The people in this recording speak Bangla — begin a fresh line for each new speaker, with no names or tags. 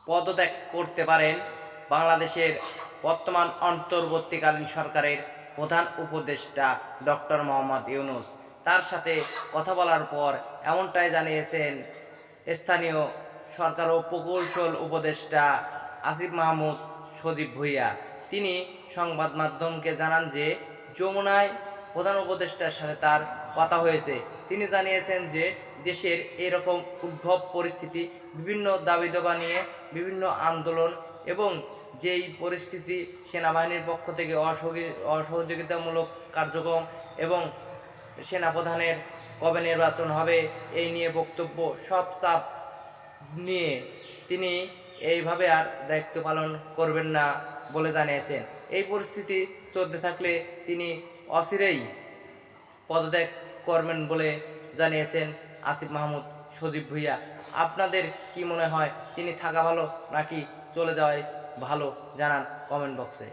পদত্যাগ করতে পারেন বাংলাদেশের বর্তমান অন্তর্বর্তীকালীন সরকারের প্রধান উপদেষ্টা ডক্টর মোহাম্মদ ইউনূস। তার সাথে কথা বলার পর এমনটাই জানিয়েছেন স্থানীয় সরকার ও প্রকৌশল উপদেষ্টা আসিফ মাহমুদ সজীব ভুঁইয়া। তিনি সংবাদ মাধ্যমকে জানান যে যমুনায় প্রধান উপদেষ্টার সাথে তার কথা হয়েছে। তিনি জানিয়েছেন যে দেশের এরকম উদ্ভব পরিস্থিতি, বিভিন্ন দাবি দাবা নিয়ে বিভিন্ন আন্দোলন এবং যেই পরিস্থিতি সেনাবাহিনীর পক্ষ থেকে অসহযোগিতামূলক কার্যক্রম এবং সেনাপ্রধানের কবে নির্বাচন হবে এই নিয়ে বক্তব্য, সব চাপ নিয়ে তিনি এইভাবে আর দায়িত্ব পালন করবেন না বলে জানিয়েছেন। এই পরিস্থিতি চলতে থাকলে তিনি অচিরেই পদত্যাগ করবেন বলে জানিয়েছেন আসিফ মাহমুদ সজীব ভুঁইয়া। আপনাদের কি মনে হয়, তিনি থাকা ভালো নাকি চলে যাওয়াই ভালো? জানান কমেন্ট বক্সে।